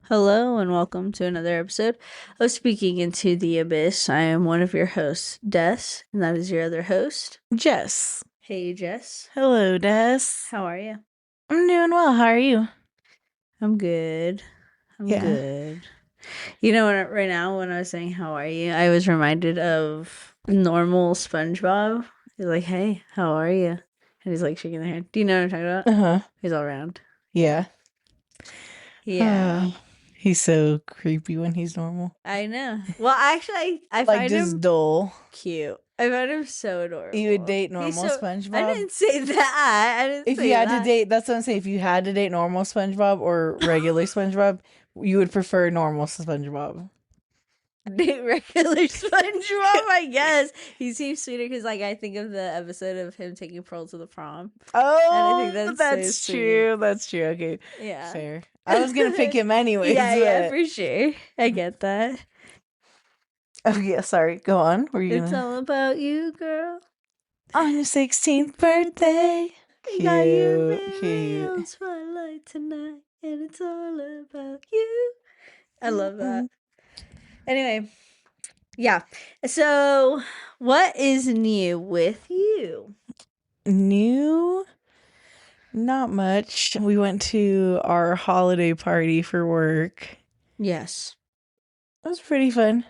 Hello and welcome to another episode of Speaking into the Abyss. I am one of your hosts, Des, and that is your other host, Jess. Hey, Jess. Hello, Des. How are you? I'm doing well. How are you? I'm good. I'm good. You know what? Right now, when I was saying "How are you," I was reminded of normal SpongeBob. He's like, "Hey, how are you?" And he's like shaking their hand. Do you know what I'm talking about? Uh-huh. He's all around. Yeah. Yeah. He's so creepy when he's normal. I know. Well, actually, I Like find just him dull. cute. I find him so adorable. You would date He's normal so. SpongeBob? I didn't say that. I didn't If say you had to that. date, that's what I'm saying. If you had to date normal SpongeBob or regular SpongeBob, you would prefer normal SpongeBob. Date regular SpongeBob, I guess. He seems sweeter because, like, I think of the episode of him taking Pearl to the prom. Oh, think that's so true. That's true. Okay. Yeah. Fair. I was gonna pick him anyways. Yeah, but... for sure. I get that. Oh yeah, sorry. Go on. Were you It's gonna... all about you, girl. On your 16th birthday. You got your Cute. baby on Cute. Spotlight tonight, and it's all about you. I love that. Anyway, yeah. So, what is new with you? New? Not much. We went to our holiday party for work. Yes. It was pretty fun.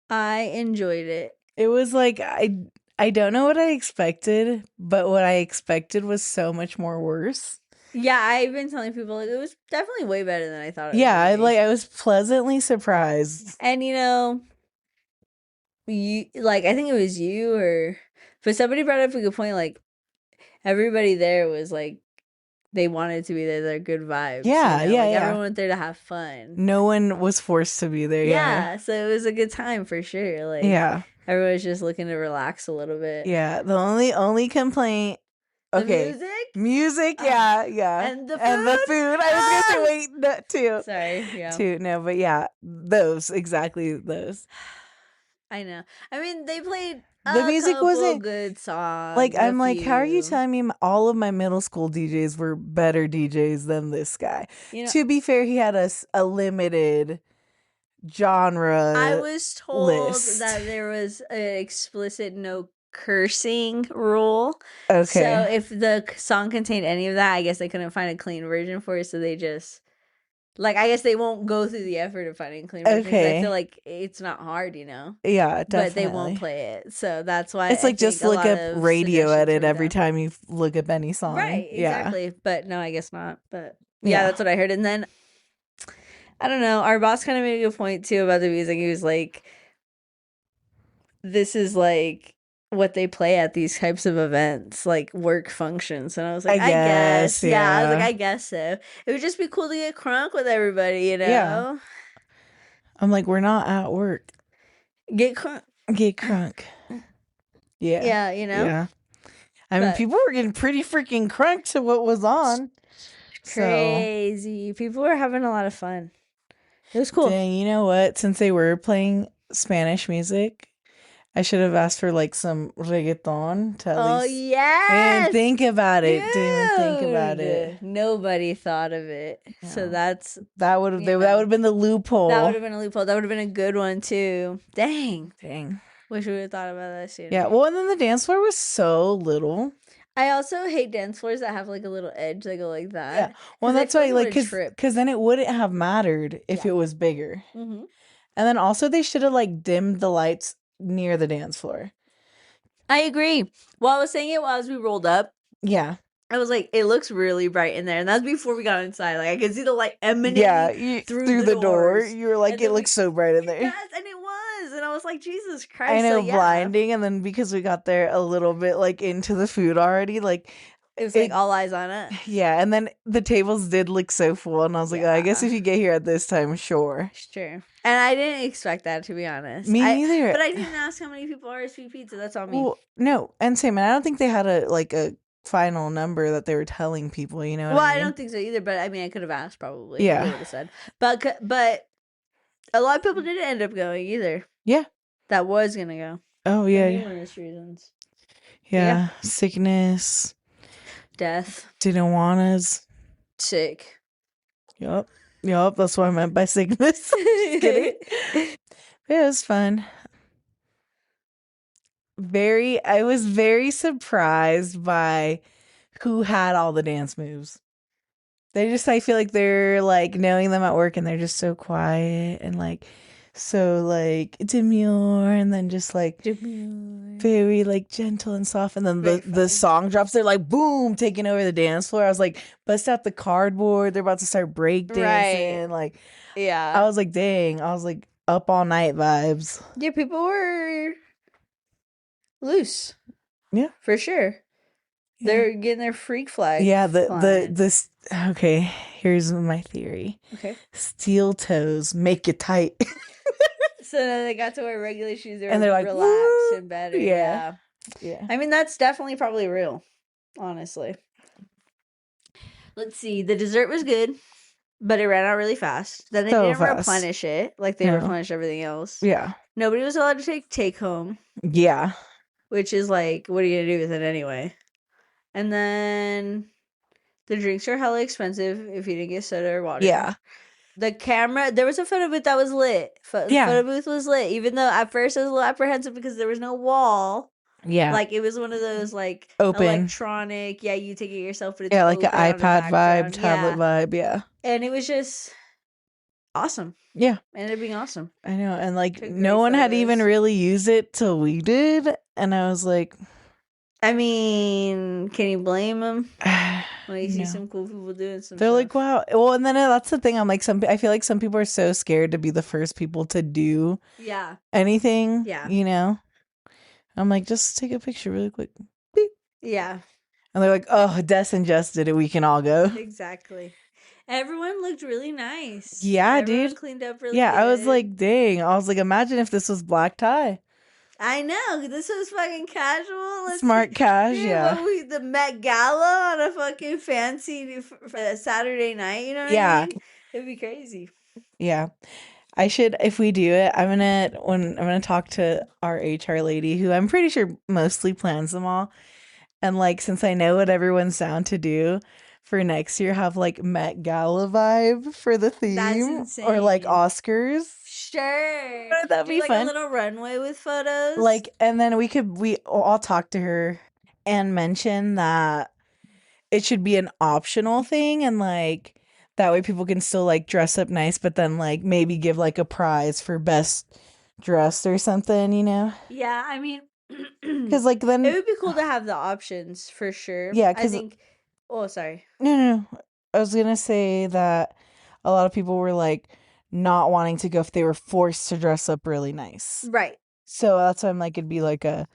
I enjoyed it. It was like I don't know what I expected, but what I expected was so much more worse. Yeah, I've been telling people like it was definitely way better than I thought it was. Yeah, gonna be. I was pleasantly surprised. And you like I think it was you but somebody brought up a good point. Like everybody there was like they wanted to be there. They're good vibes. Yeah, you know? Like yeah. everyone went there to have fun. No one was forced to be there. Yeah, so it was a good time for sure. Like Yeah. everyone was just looking to relax a little bit. Yeah. The only complaint. Okay. The Music, yeah, yeah. And the food. I was gonna say wait, that too. Sorry, yeah. Too, no, but yeah, exactly those. I know. I mean, they played The music wasn't good songs. like I'm like, how are you telling me all of my middle school DJs were better DJs than this guy? To be fair, he had a limited genre. I was told that there was an explicit no cursing rule. Okay. So if the song contained any of that, I guess they couldn't find a clean version for it. So they just I guess they won't go through the effort of finding a clean version. Okay. I feel like it's not hard, Yeah, definitely. But they won't play it. So that's why it's like just look up radio edit every time you look up any song. Right, exactly. Yeah. But no, I guess not. But yeah, that's what I heard. And then I don't know. Our boss kind of made a good point too about the music. He was like, "This is like what they play at these types of events, like work functions." And I was like, "I guess, yeah." I was like, "I guess so." It would just be cool to get crunk with everybody, you know? Yeah. I'm like, we're not at work. Get crunk. Get crunk. Yeah. Yeah, you know. Yeah. I mean, people were getting pretty freaking crunk to what was on. Crazy. So. People were having a lot of fun. It was cool. Dang, you know what? Since they were playing Spanish music, I should have asked for like some reggaeton to at least. Yeah. Didn't think about it. Didn't even think about it. Nobody thought of it. Yeah. So that would have been the loophole. That would have been a loophole. That would have been a good one too. Dang. Wish we would have thought about that sooner. Yeah. Well, and then the dance floor was so little. I also hate dance floors that have like a little edge that go like that. Yeah. Well, that's why, like, because then it wouldn't have mattered if it was bigger. Mm-hmm. And then also they should have like dimmed the lights near the dance floor. I agree. Well, I was saying it as we rolled up. Yeah. I was like, it looks really bright in there. And that's before we got inside. Like, I could see the light emanating through the door. You were like, it looks so bright in there. Yes, and it was. And I was like, Jesus Christ. I know, blinding. And then because we got there a little bit, like, into the food already, like... It was like all eyes on it. Yeah, and then the tables did look so full. And I was like, I guess if you get here at this time, sure. Sure. And I didn't expect that, to be honest. Me neither. But I didn't ask how many people RSVP'd, so that's on me. Well, no, and same. And I don't think they had a final number that they were telling people, you know what well, I mean? I don't think so either, but I mean, I could have asked probably. Yeah. They would have said. But a lot of people didn't end up going either. Yeah. That was going to go. Oh, yeah. For numerous reasons. Yeah. Sickness. Death. Didn't want us. Sick. Yup. Yup, that's what I meant by sickness. Just kidding. It was fun. I was very surprised by who had all the dance moves. I feel like they're like knowing them at work and they're just so quiet and like so like demure and then just like very like gentle and soft, and then the song drops, they're like boom, taking over the dance floor. I was like, bust out the cardboard, they're about to start break dancing. Right. Like, yeah. I was like, dang, I was like up all night vibes. Yeah, people were loose. Yeah. For sure. Yeah. They're getting their freak flag. Yeah, this okay, here's my theory. Okay. Steel toes make you tight. So then they got to wear regular shoes, and they're like relaxed and better. Yeah. Yeah. I mean, that's definitely probably real, honestly. Let's see. The dessert was good, but it ran out really fast. Then they didn't replenish it like they replenished everything else. Yeah. Nobody was allowed to take home. Yeah. Which is like, what are you gonna do with it anyway? And then the drinks are hella expensive if you didn't get soda or water. Yeah. The camera, there was a photo booth that was lit. Yeah. Photo booth was lit, even though at first I was a little apprehensive because there was no wall. Yeah. Like, it was one of those, like, open. Electronic, yeah, you take it yourself, but it's like an iPad vibe, tablet vibe, yeah. And it was just awesome. Yeah. It ended up being awesome. I know, and, like, no one had even really used it till we did, and I was like... I mean, can you blame them? When you see some cool people doing some They're stuff. like, wow. Well, and then that's the thing. I'm like, I feel like some people are so scared to be the first people to do anything. Yeah. You know? I'm like, just take a picture really quick. Beep. Yeah. And they're like, oh, Des and Jess did it. We can all go. Exactly. Everyone looked really nice. Yeah, Everyone dude. Cleaned up really good. I was like, dang. I was like, imagine if this was black tie. I know, this was fucking casual. Smart cash, yeah. The Met Gala on a fucking fancy Saturday night, you know what I mean? It'd be crazy. Yeah. I should, if we do it, I'm gonna talk to our HR lady, who I'm pretty sure mostly plans them all. And like, since I know what everyone's down to do for next year, have like Met Gala vibe for the theme. That's insane. Or like Oscars. Sure. That'd be like fun. A little runway with photos. Like, and then I'll talk to her and mention that it should be an optional thing, and like that way people can still like dress up nice, but then like maybe give like a prize for best dressed or something, you know? Yeah, I mean, because like then it would be cool to have the options for sure. Yeah, I think. Oh, sorry. No. I was gonna say that a lot of people were like not wanting to go if they were forced to dress up really nice. Right. So that's why I'm like, it'd be like a...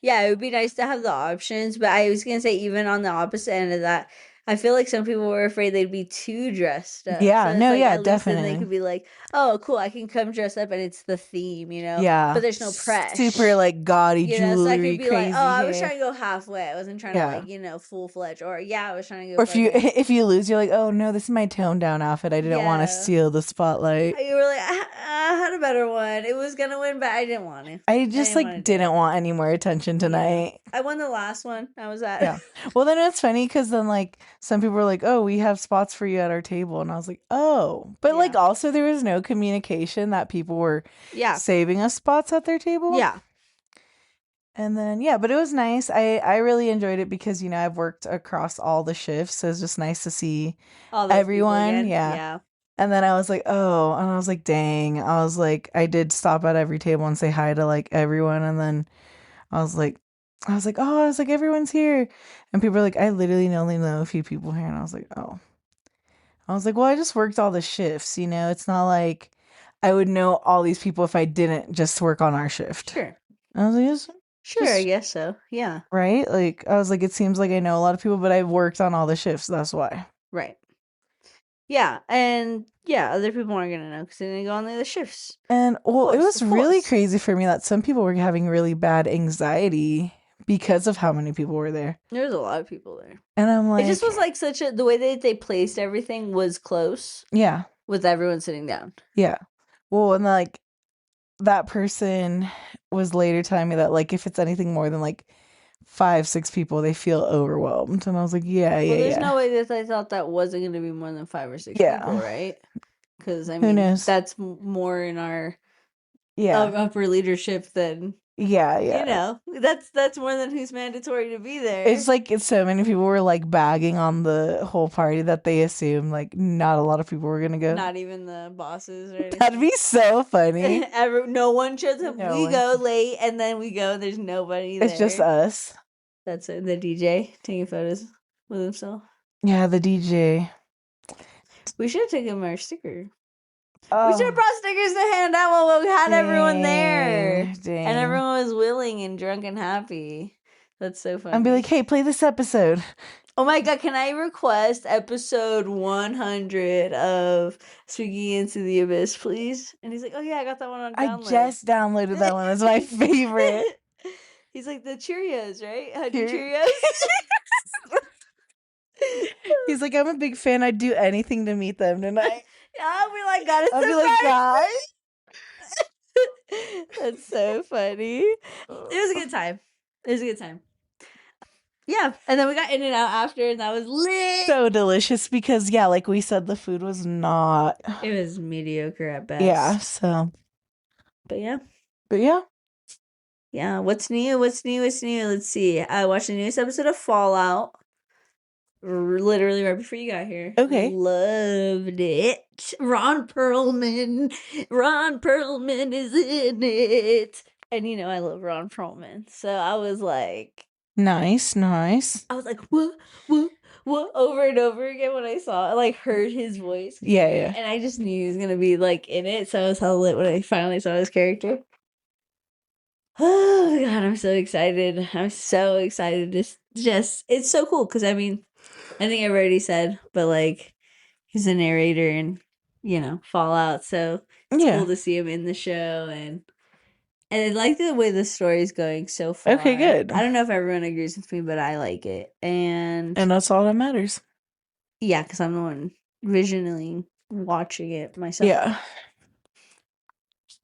Yeah, it would be nice to have the options, but I was going to say, even on the opposite end of that, I feel like some people were afraid they'd be too dressed up. Yeah, so like, definitely. They could be like, oh, cool, I can come dress up and it's the theme, you know? Yeah. But there's no pressure. Super, like, gaudy jewelry, so I could be like, oh, I was trying to go halfway. I wasn't trying to, like, you know, full-fledged. Or, I was trying to go... Or if you lose, you're like, oh, no, this is my toned-down outfit. I didn't want to steal the spotlight. You were like, I had a better one. It was going to win, but I didn't want to. I just, didn't want any more attention tonight. I won the last one. I was at... Yeah. Well, then it's funny, because then, like, some people were like, oh, we have spots for you at our table, and I was like, oh, but like also there was no communication that people were saving us spots at their table. And then but it was nice. I really enjoyed it because, you know, I've worked across all the shifts, so it's just nice to see everyone. Yeah. And then I was like, oh, and I was like, dang. I was like, I did stop at every table and say hi to like everyone, and then I was like, everyone's here. And people were like, I literally only know a few people here. And I was like, oh. I was like, well, I just worked all the shifts, you know? It's not like I would know all these people if I didn't just work on our shift. Sure. I was like, sure, I guess so. Yeah. Right? Like, I was like, it seems like I know a lot of people, but I've worked on all the shifts. That's why. Right. Yeah. And other people aren't going to know because they didn't go on the other shifts. And, well, it was really crazy for me that some people were having really bad anxiety because of how many people were there. There's a lot of people there. And I'm like... It just was like the way that they placed everything was close. Yeah. With everyone sitting down. Yeah. Well, and like, that person was later telling me that, like, if it's anything more than like 5-6 people, they feel overwhelmed. And I was like, there's no way that I thought that wasn't going to be more than 5 or 6 people, right? because I Who mean knows? that's more in our upper leadership than that's more than who's mandatory to be there. It's like so many people were like bagging on the whole party that they assume like not a lot of people were gonna go. Not even the bosses or anything. That'd be so funny. No one shows up. We go late and then we go and there's nobody there. It's just us. That's it. The DJ taking photos with himself. Yeah, the DJ. We should have taken our sticker. We should have brought stickers to hand out while we had everyone there. And everyone was willing and drunk and happy. That's so funny. I'd be like, hey, play this episode. Oh my god, can I request episode 100 of Speaking Into the Abyss, please? And he's like, oh yeah, I got that one on download. I just downloaded that one. It's my favorite. He's like, the Cheerios, right? Honey Cheerios? He's like, I'm a big fan. I'd do anything to meet them tonight. I'll be like, God, I'll be like, guys. That's so funny. It was a good time. Yeah, and then we got In-N-Out after, and that was lit. So delicious because, yeah, like we said, the food was not. It was mediocre at best. Yeah, so. But yeah. Yeah, what's new? Let's see. I watched the newest episode of Fallout. Literally right before you got here. Okay. Loved it. Ron Perlman is in it. And I love Ron Perlman. So I was like... Nice. I was like, what, over and over again when I saw it. I like heard his voice. Yeah. And I just knew he was going to be like in it. So I was hella lit when I finally saw his character. Oh god, I'm so excited. To just, it's so cool because I mean, I think I've already said, but like he's a narrator in, Fallout, so it's cool to see him in the show and I like the way the story's going so far. Okay, good. I don't know if everyone agrees with me, but I like it. And that's all that matters. Yeah, because I'm the one visually watching it myself. Yeah.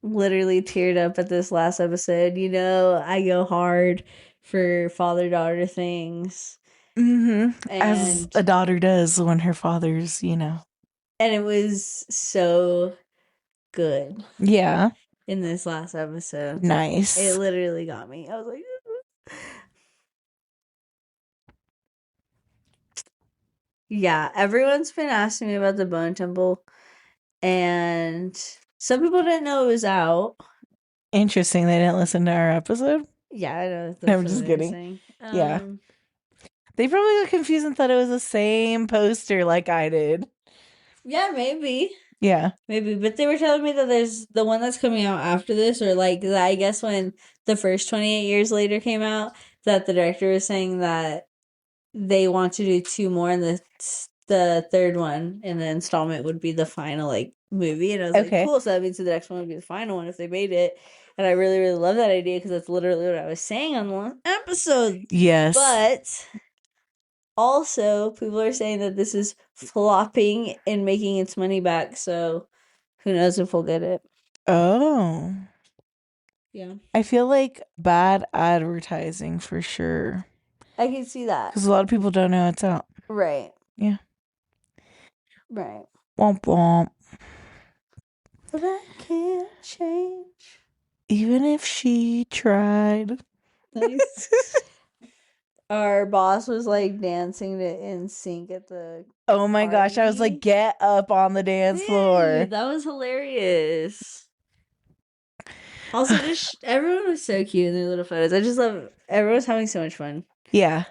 Literally teared up at this last episode. I go hard for father-daughter things. Mm-hmm. As a daughter does when her father's, And it was so good. Yeah. In this last episode. Nice. It literally got me. I was like... Yeah, everyone's been asking me about the Bone Temple. And some people didn't know it was out. Interesting. They didn't listen to our episode? Yeah, I know. I'm just kidding. Yeah. They probably got confused and thought it was the same poster like I did. Yeah, maybe. Yeah. Maybe. But they were telling me that there's the one that's coming out after this, or like, I guess when the first 28 years later came out, that the director was saying that they want to do 2 more, and the third one in the installment would be the final like movie. And I was like, cool. So that means the next one would be the final one if they made it. And I really, really love that idea because that's literally what I was saying on one episode. Yes. But also, people are saying that this is flopping and making its money back. So who knows if we'll get it. Oh. Yeah. I feel like bad advertising for sure. I can see that. Because a lot of people don't know it's out. Right. Yeah. Right. Womp womp. But that can't change. Even if she tried. Nice. Our boss was like dancing to NSYNC at the Oh my gosh, I was like, get up on the dance floor. That was hilarious. Also, just everyone was so cute in their little photos. I just love everyone's having so much fun. Yeah.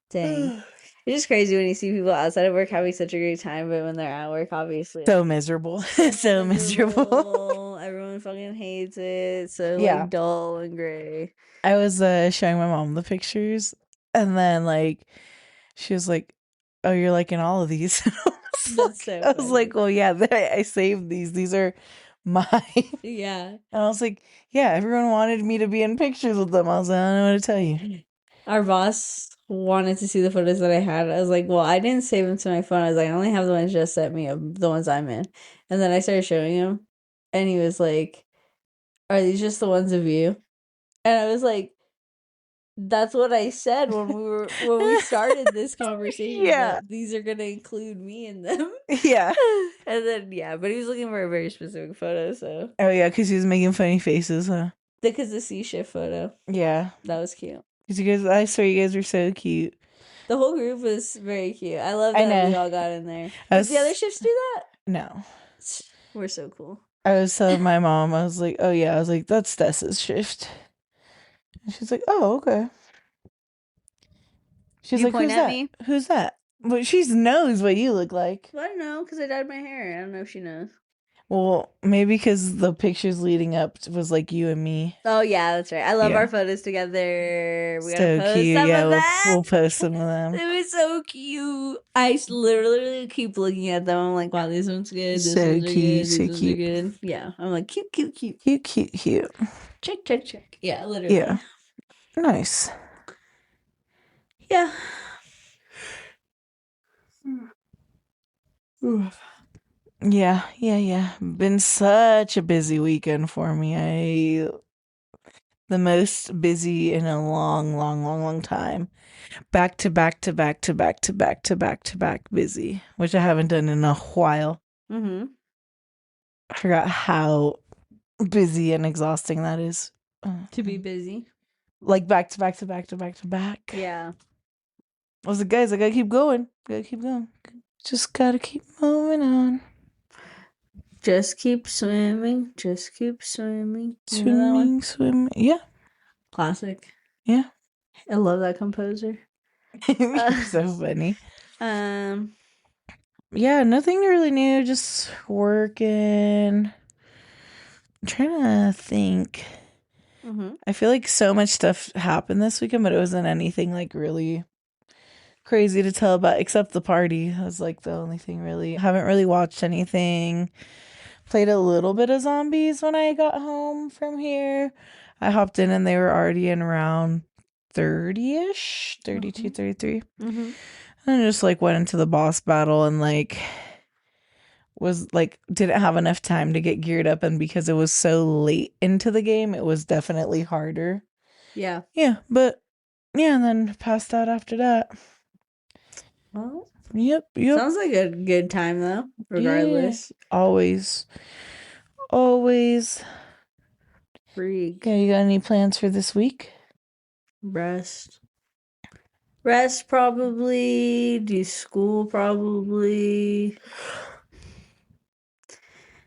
Dang. It's just crazy when you see people outside of work having such a great time, but when they're at work, obviously. So miserable. so miserable. Everyone fucking hates it. So like dull and gray. I was showing my mom the pictures, and then like she was like, oh, you're liking all of these. I was like, well, yeah, I saved these. These are mine. Yeah. And I was like, yeah, everyone wanted me to be in pictures with them. I was like, I don't know what to tell you. Our boss wanted to see the photos that I had. I was like, well, I didn't save them to my phone. I was like, I only have the ones just sent me of the ones I'm in. And then I started showing him, and he was like, are these just the ones of you? And I was like, That's what I said when we started this conversation. Yeah, that these are gonna include me in them. Yeah. And then but he was looking for a very specific photo. So oh yeah, because he was making funny faces, huh? Because the sea shift photo. Yeah, that was cute. Because you guys, I swear, you guys were so cute. The whole group was very cute. I love that we all got in there. Did the other shifts do that? No. We're so cool. I was telling my mom, I was like, oh yeah, I was like, that's Tessa's shift. And she's like, oh, okay. She's like, who's that? Me? Who's that? Well, she knows what you look like. Well, I don't know, because I dyed my hair. I don't know if she knows. Well, maybe because the pictures leading up was like you and me. Oh yeah, that's right. I love our photos together. We gotta post cute. Some of that. We'll post some of them. It was so cute. I literally keep looking at them. I'm like, wow, this one's good. This so one's cute. So cute. Are good. Yeah, I'm like, cute. Cute. Check. Yeah, literally. Yeah. Nice. Yeah. Yeah. Been such a busy weekend for me. The most busy in a long time. Back to back busy, which I haven't done in a while. Mm-hmm. I forgot how busy and exhausting that is. To be busy. Like back to back. Yeah. I was like, guys, I gotta keep going. Just gotta keep moving on. Just keep swimming. Swimming. Yeah. Classic. Yeah. I love that composer. So funny. Yeah, nothing really new. Just working. I'm trying to think. Mm-hmm. I feel like so much stuff happened this weekend, but it wasn't anything like really crazy to tell about, except the party. That was like the only thing really. I haven't really watched anything. Played a little bit of zombies when I got home from here. I hopped in and they were already in around 30-ish, 32, 33. Mm-hmm. And I just like went into the boss battle and like was like didn't have enough time to get geared up, and because it was so late into the game, it was definitely harder. Yeah, but and then passed out after that. Well, yep. Sounds like a good time though, regardless. Yeah, always. Freak. Yeah, you got any plans for this week? Rest probably. Do school probably.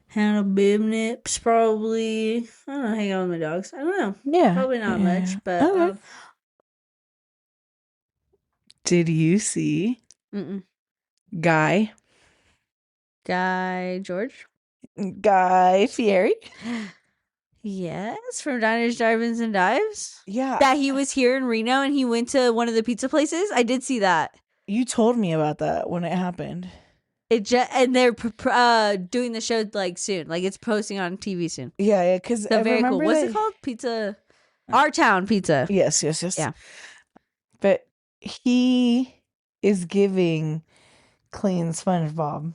Handle bib nips probably. I don't know, hang out with my dogs. I don't know. Yeah. Probably not much, but okay. Did you see Guy George? Guy Fieri? Yes, from Diners, Drive-Ins, and Dives. Yeah. That he was here in Reno and he went to one of the pizza places. I did see that. You told me about that when it happened. And they're doing the show like soon. Like it's posting on TV soon. Yeah, because very cool. What's it called? Pizza. Our Town Pizza. Yes. Yeah. But he is giving clean SpongeBob.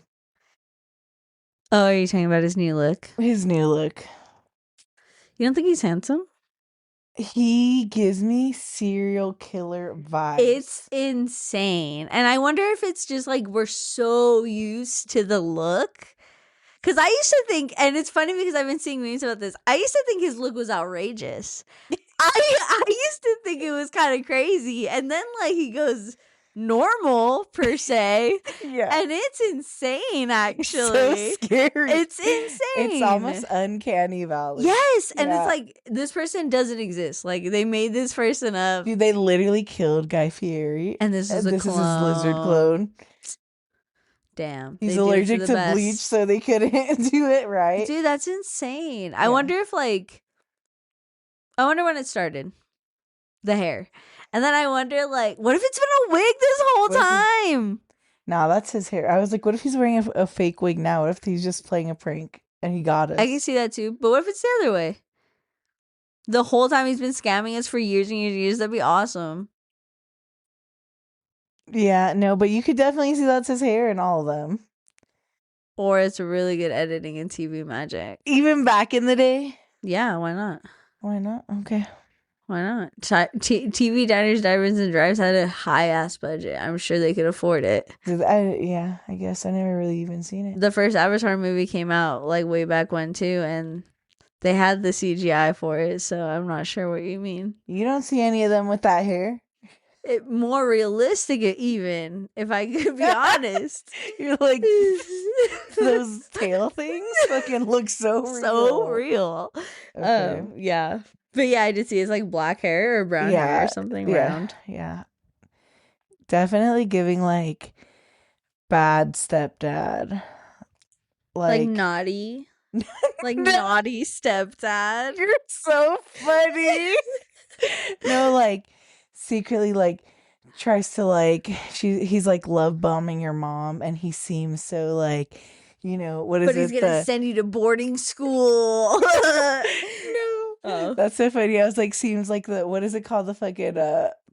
Oh, are you talking about his new look? His new look. You don't think he's handsome? He gives me serial killer vibes. It's insane. And I wonder if it's just like we're so used to the look. Because I used to think, and it's funny because I've been seeing memes about this, I used to think his look was outrageous. I used to think it was kind of crazy. And then like he goes normal per se. Yeah. And it's insane, actually. So scary. It's insane. It's almost uncanny valley. Yes. And it's like this person doesn't exist. Like they made this person up. Dude, they literally killed Guy Fieri. And this is his lizard clone. Damn. He's allergic to bleach, so they couldn't do it right. Dude, that's insane. Yeah. I wonder when it started. The hair. And then I wonder, like, what if it's been a wig this whole time? Nah, that's his hair. I was like, what if he's wearing a fake wig now? What if he's just playing a prank and he got us? I can see that too. But what if it's the other way? The whole time he's been scamming us for years and years and years. That'd be awesome. Yeah, no, but you could definitely see that's his hair in all of them. Or it's really good editing and TV magic. Even back in the day? Yeah, why not? Why not? Okay. Why not? TV Diners, Drive-Ins, and Drives had a high-ass budget. I'm sure they could afford it. Yeah, I guess I never really even seen it. The first Avatar movie came out like way back when too, and they had the CGI for it, so I'm not sure what you mean. You don't see any of them with that hair? More realistic even, if I could be honest. You're like, those tail things fucking look so real. So real. Okay. Yeah. But yeah, I did see it's like black hair or brown hair or something round. Yeah. Definitely giving like bad stepdad. Like naughty. Like naughty stepdad. You're so funny. No, like secretly like tries to like he's like love bombing your mom, and he seems so like, you know, what is it? But he's gonna send you to boarding school. No. Oh. That's so funny. I was like, seems like what is it called? The fucking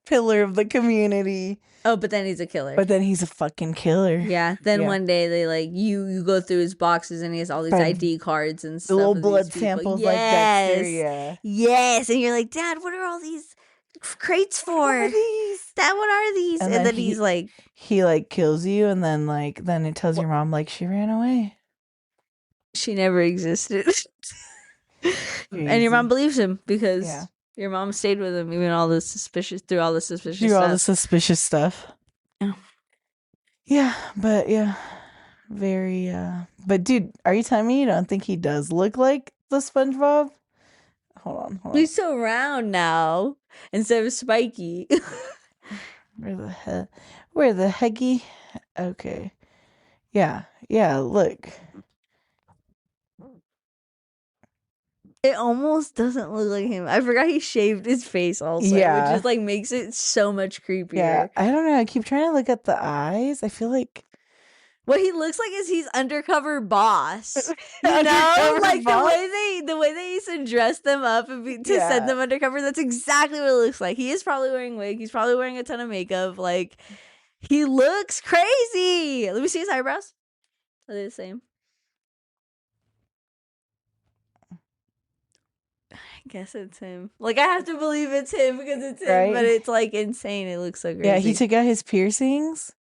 pillar of the community. Oh, but then he's a killer. But then he's a fucking killer. Yeah. Then one day they like you go through his boxes and he has all these ID cards and stuff. The little blood samples like Dexter. Yeah. Yes. And you're like, Dad, what are all these crates for? What are these? Dad, what are these? And then he's like, he like kills you, and then it tells your mom like she ran away. She never existed. And your mom believes him because your mom stayed with him even through all the suspicious stuff. Yeah. Yeah, but very but dude, are you telling me you don't think he does look like the SpongeBob? Hold on. He's so round now instead of spiky. Where the hecky? Okay. Yeah, look. It almost doesn't look like him. I forgot he shaved his face also, which just like makes it so much creepier. Yeah, I don't know. I keep trying to look at the eyes. I feel like what he looks like is he's undercover boss. You know, like boss? the way they used to dress them up and send them undercover. That's exactly what it looks like. He is probably wearing wig. He's probably wearing a ton of makeup. Like he looks crazy. Let me see his eyebrows. Are they the same? I guess it's him. Like I have to believe it's him because it's him, right? But it's like insane. It looks so crazy. Yeah, he took out his piercings.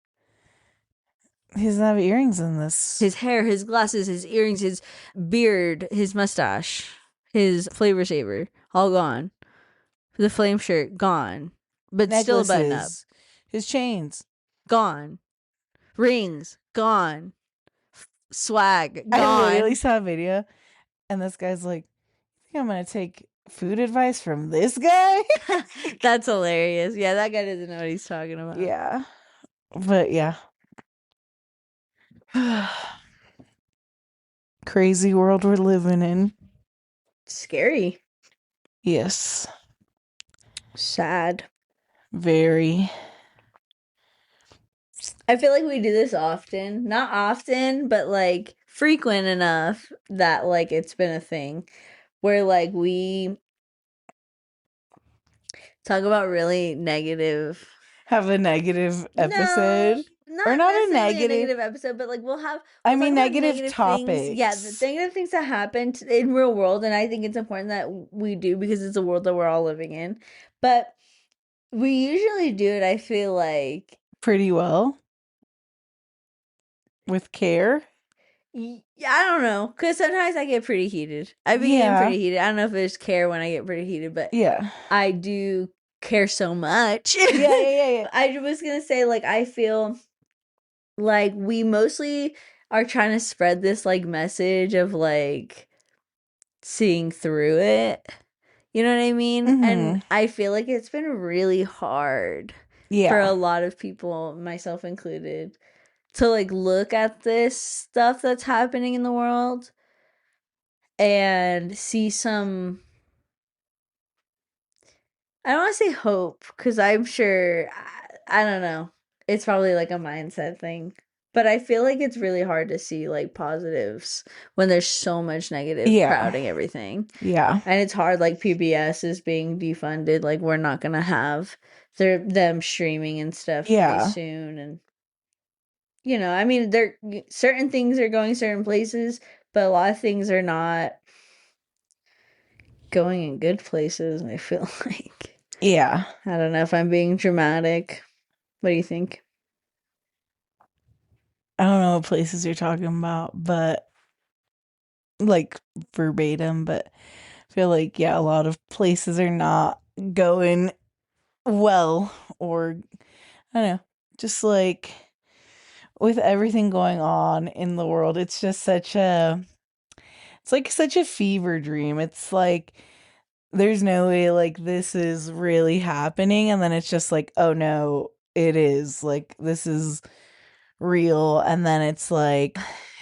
He doesn't have earrings in this. His hair, his glasses, his earrings, his beard, his mustache, his flavor saver, all gone. The flame shirt, gone. But necklaces, still a button up. His chains, gone. Rings, gone. Swag, gone. I literally saw a video, and this guy's like, I think I'm going to take food advice from this guy. That's hilarious. Yeah, that guy doesn't know what he's talking about. Yeah. But yeah. Crazy world we're living in. Scary. Yes. Sad. Very. I feel like we do this often. Not often, but like frequent enough that like it's been a thing where like we talk about really negative. Have a negative episode. Or not a negative episode, but like we'll negative topics. Things, yeah, the negative things that happen in real world, and I think it's important that we do because it's a world that we're all living in. But we usually do it, I feel like, pretty well. With care. Yeah, I don't know, because sometimes I get pretty heated. I begin pretty heated. I don't know if there's care when I get pretty heated, but I do care so much. Yeah. I was gonna say, like, I feel like we mostly are trying to spread this like message of like seeing through it. You know what I mean? Mm-hmm. And I feel like it's been really hard for a lot of people, myself included, to like look at this stuff that's happening in the world and see some, I don't want to say hope, because I'm sure, I don't know, it's probably like a mindset thing, but I feel like it's really hard to see like positives when there's so much negative crowding everything. Yeah. And it's hard, like PBS is being defunded, like we're not gonna have them streaming and stuff pretty soon, and you know, I mean, certain things are going certain places, but a lot of things are not. going in good places, I feel like. Yeah. I don't know if I'm being dramatic. What do you think? I don't know what places you're talking about, but like verbatim, but I feel like, yeah, a lot of places are not going well, or I don't know, just like with everything going on in the world, it's just it's like such a fever dream. It's like there's no way like this is really happening, and then it's just like, oh no, it is. Like this is real, and then it's like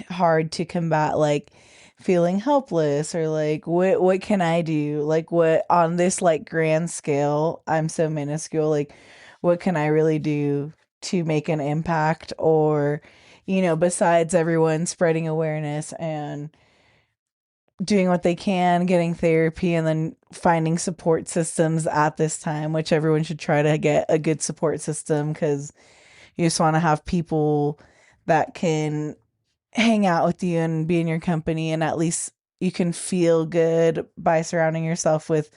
hard to combat like feeling helpless, or like what can I do? Like what on this like grand scale, I'm so minuscule, like what can I really do to make an impact? Or besides everyone spreading awareness and doing what they can, getting therapy, and then finding support systems at this time, which everyone should try to get a good support system, because you just want to have people that can hang out with you and be in your company, and at least you can feel good by surrounding yourself with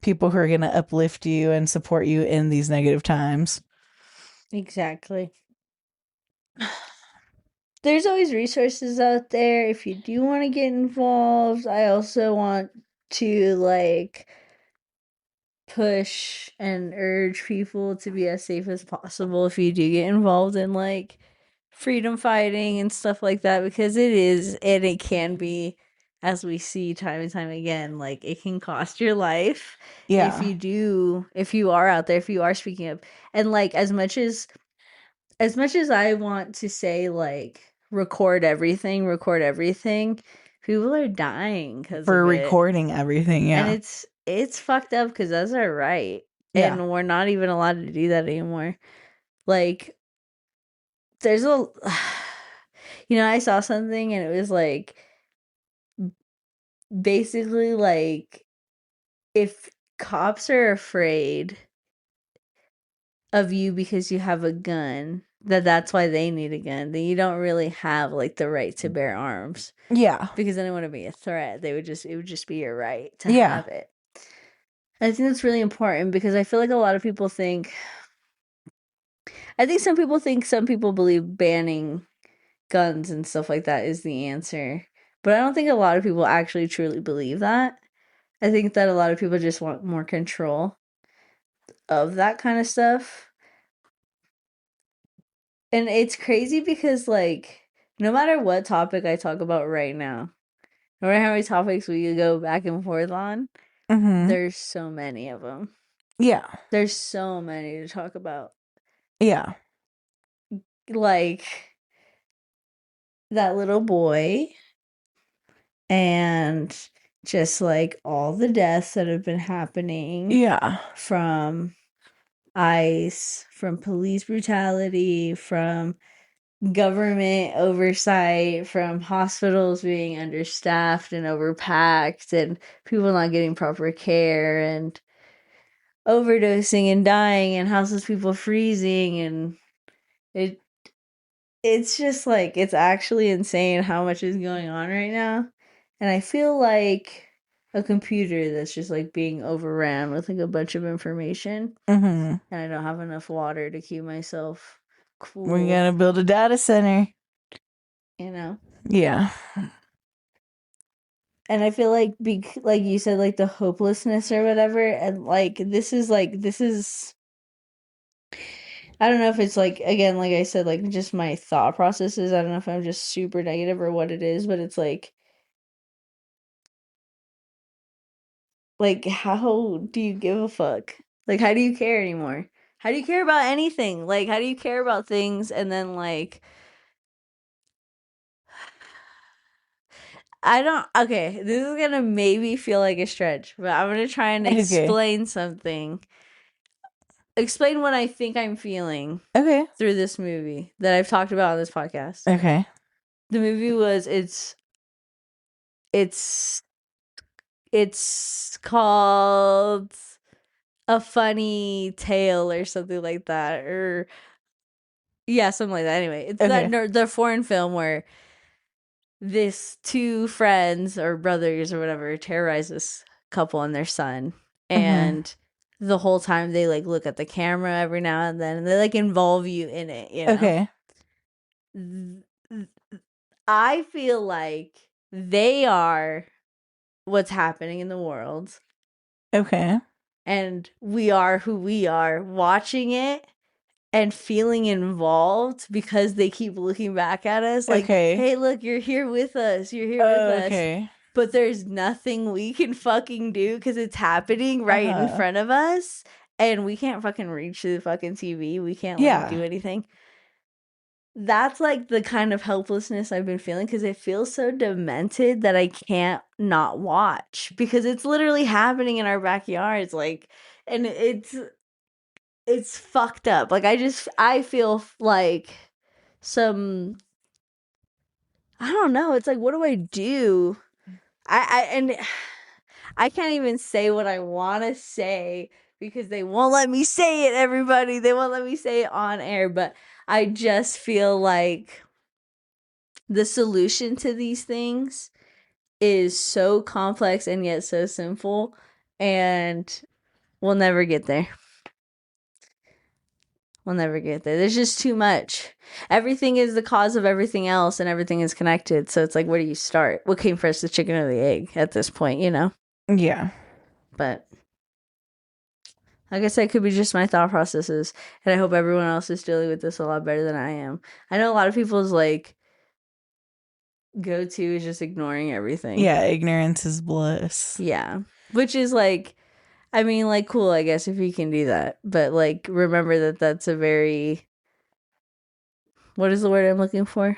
people who are going to uplift you and support you in these negative times. Exactly. There's always resources out there if you do want to get involved. I also want to like push and urge people to be as safe as possible if you do get involved in like freedom fighting and stuff like that, because it is, and it can be, as we see time and time again, like it can cost your life if you are out there, if you are speaking up. And like as much as I want to say like record everything, people are dying because For of it. recording everything, And yeah. it's fucked up because that's our right. Yeah. And we're not even allowed to do that anymore. Like there's a I saw something and it was like basically like if cops are afraid of you because you have a gun, that's why they need a gun, then you don't really have like the right to bear arms. Yeah. Because then it wouldn't be a threat. It would just be your right to Yeah. have it. I think that's really important because I feel like a lot of people think some people believe banning guns and stuff like that is the answer. But I don't think a lot of people actually truly believe that. I think that a lot of people just want more control of that kind of stuff. And it's crazy because like no matter what topic I talk about right now, no matter how many topics we go back and forth on, there's so many of them. Yeah. There's so many to talk about. Yeah. Like that little boy and just like all the deaths that have been happening. Yeah. From ICE, from police brutality, from government oversight, from hospitals being understaffed and overpacked, and people not getting proper care, and overdosing and dying, and houseless people freezing, and it it's just like it's actually insane how much is going on right now. And I feel like a computer that's just like being overran with like a bunch of information. And I don't have enough water to keep myself cool. We're gonna build a data center. Yeah. And I feel like like you said, like the hopelessness or whatever, and like this is I don't know if it's like, again, like I said, like just my thought processes. I don't know if I'm just super negative or what it is, but it's like how do you give a fuck? Like how do you care anymore? How do you care about anything? Like how do you care about things and then like okay, this is gonna maybe feel like a stretch, but I'm gonna try and explain something. Explain what I think I'm feeling through this movie that I've talked about on this podcast. Okay. The movie was it's called A Funny Tale or something like that, or yeah, something like that. Anyway, it's that the foreign film where this two friends or brothers or whatever terrorize this couple and their son, and the whole time they like look at the camera every now and then, and they like involve you in it, you know? Okay. I feel like they are what's happening in the world. Okay. And we are who we are watching it and feeling involved because they keep looking back at us like, hey, look, you're here with us. You're here with us. But there's nothing we can fucking do because it's happening right in front of us. And we can't fucking reach the fucking TV. We can't like do anything. That's like the kind of helplessness I've been feeling because it feels so demented that I can't not watch because it's literally happening in our backyards. Like, and it's fucked up. Like, I feel like some, I don't know. It's like, what do I do? And I can't even say what I want to say because they won't let me say it, everybody. They won't let me say it on air, but I just feel like the solution to these things is so complex and yet so simple, and we'll never get there. We'll never get there. There's just too much. Everything is the cause of everything else, and everything is connected. So it's like, where do you start? What came first, the chicken or the egg at this point, you know? Yeah. But like I said, it could be just my thought processes, and I hope everyone else is dealing with this a lot better than I am. I know a lot of people's like go-to is just ignoring everything. Yeah, ignorance is bliss. Yeah. Which is like, I mean, like, cool, I guess, if you can do that. But like, remember that that's a very, what is the word I'm looking for?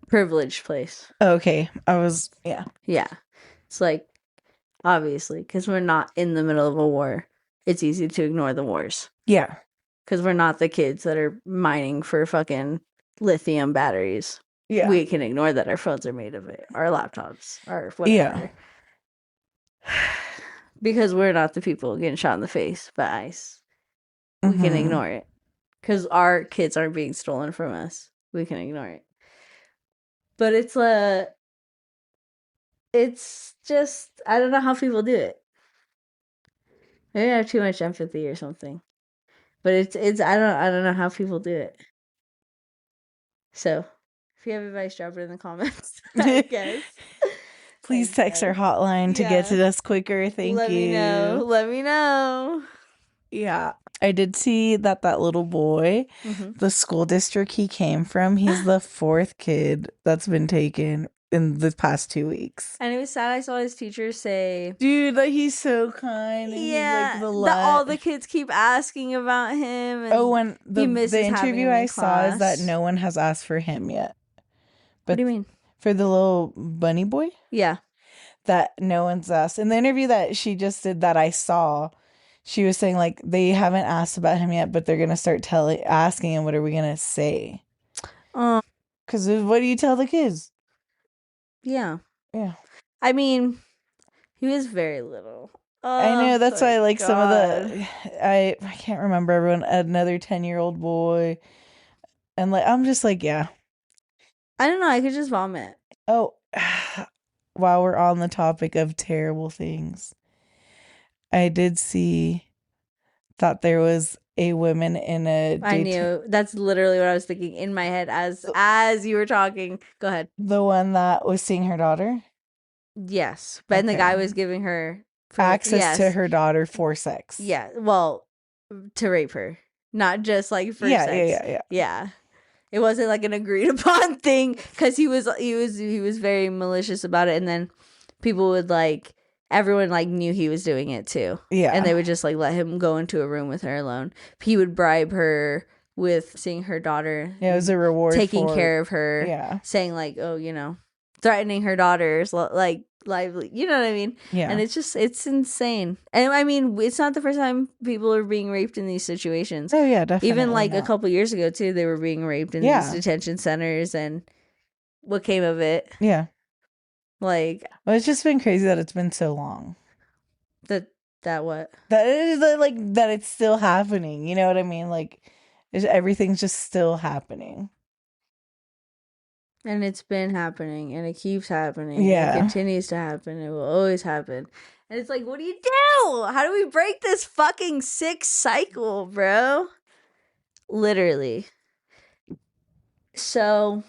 Privileged place. Okay. Yeah. It's like, obviously, because we're not in the middle of a war, it's easy to ignore the wars. Yeah. Because we're not the kids that are mining for fucking lithium batteries. Yeah. We can ignore that our phones are made of it, our laptops, or whatever. Yeah. Because we're not the people getting shot in the face by ICE. We can ignore it. Because our kids aren't being stolen from us. We can ignore it. But it's just, I don't know how people do it. Maybe I have too much empathy or something. But it's I don't know how people do it. So, if you have advice, drop it in the comments, I guess. Please text our hotline to get to us quicker. Thank you. Let me know. Yeah. I did see that little boy, the school district he came from, he's the 4th kid that's been taken in the past 2 weeks. And it was sad. I saw his teacher say, dude, like, he's so kind. And yeah, he's like all the kids keep asking about him. And when the interview I saw is that no one has asked for him yet. But what do you mean? For the little bunny boy? Yeah. That no one's asked. In the interview that she just did that I saw, she was saying, like, they haven't asked about him yet, but they're going to start asking him, what are we going to say? Because what do you tell the kids? Yeah. Yeah. I mean, he was very little. I know. That's why I like some of the... I can't remember everyone. Another 10-year-old boy. And, like, I'm just like, yeah. I don't know. I could just vomit. Oh, while we're on the topic of terrible things, I did see that there was a woman in a... I knew. That's literally what I was thinking in my head as you were talking. Go ahead. The one that was seeing her daughter? Yes. But the guy was giving her... access to her daughter for sex. Yeah. Well, to rape her. Not just like for sex. Yeah. It wasn't like an agreed upon thing because he was very malicious about it, and then people would like, everyone like knew he was doing it too. Yeah. And they would just like let him go into a room with her alone. He would bribe her with seeing her daughter. Yeah, it was a reward taking care of her. Yeah. Saying like, oh, you know, threatening her daughters like lively, you know what I mean? Yeah. And it's insane. And I mean, it's not the first time people are being raped in these situations. Oh yeah, definitely. Even like a couple years ago too, they were being raped in these detention centers, and what came of it? Yeah. Like, well, it's just been crazy that it's been so long. That what? That is like that it's still happening. You know what I mean? Like, everything's just still happening. And it's been happening, and it keeps happening. Yeah. And it continues to happen. It will always happen. And it's like, what do you do? How do we break this fucking sick cycle, bro? Literally. So,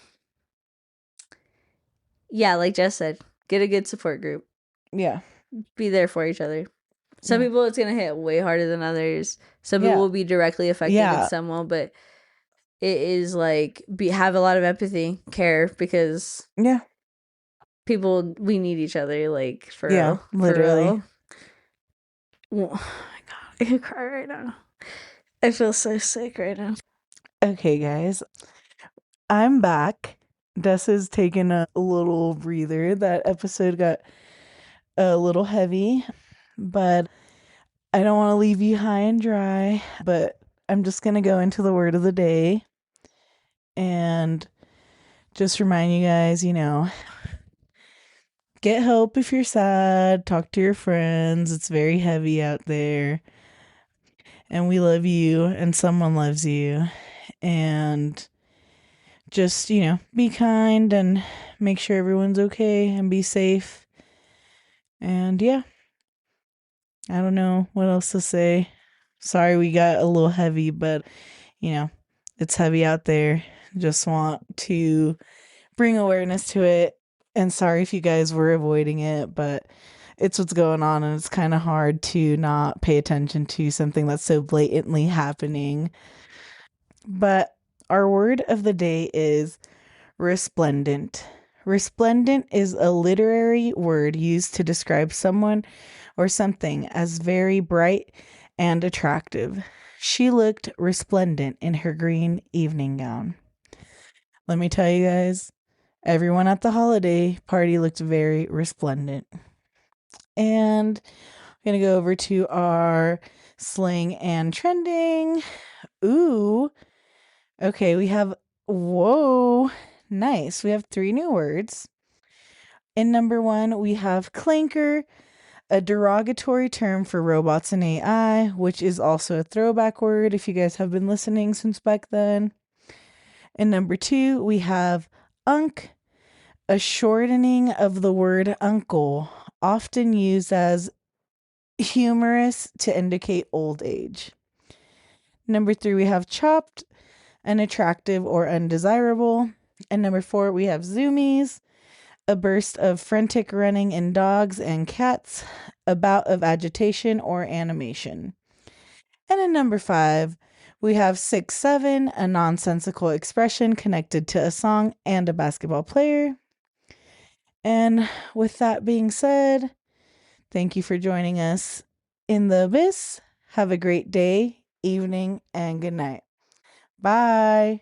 yeah, like Jess said, get a good support group. Yeah. Be there for each other. Some people, it's going to hit way harder than others. Some people will be directly affected in some way, but it is like, have a lot of empathy, care, because people, we need each other, like, for real. Literally. For real. Oh my God, I could cry right now. I feel so sick right now. Okay, guys. I'm back. Des is taking a little breather. That episode got a little heavy, but I don't want to leave you high and dry. But I'm just going to go into the word of the day and just remind you guys, get help if you're sad. Talk to your friends. It's very heavy out there. And we love you, and someone loves you. And just, be kind and make sure everyone's okay and be safe. And yeah, I don't know what else to say. Sorry we got a little heavy, but it's heavy out there. Just want to bring awareness to it. And sorry if you guys were avoiding it, but it's what's going on, and it's kind of hard to not pay attention to something that's so blatantly happening. But our word of the day is resplendent. Resplendent is a literary word used to describe someone or something as very bright and attractive. She looked resplendent in her green evening gown. Let me tell you guys, everyone at the holiday party looked very resplendent. And I'm going to go over to our slang and trending. Ooh. Okay, we have, whoa, nice. We have 3 new words. In number 1, we have clanker, a derogatory term for robots and AI, which is also a throwback word if you guys have been listening since back then. In number 2, we have unk, a shortening of the word uncle, often used as humorous to indicate old age. Number 3, we have chopped, unattractive or undesirable. And number 4, we have zoomies, a burst of frantic running in dogs and cats, a bout of agitation or animation. And in number 5, we have 6'7", a nonsensical expression connected to a song and a basketball player. And with that being said, thank you for joining us in the abyss. Have a great day, evening, and good night. Bye.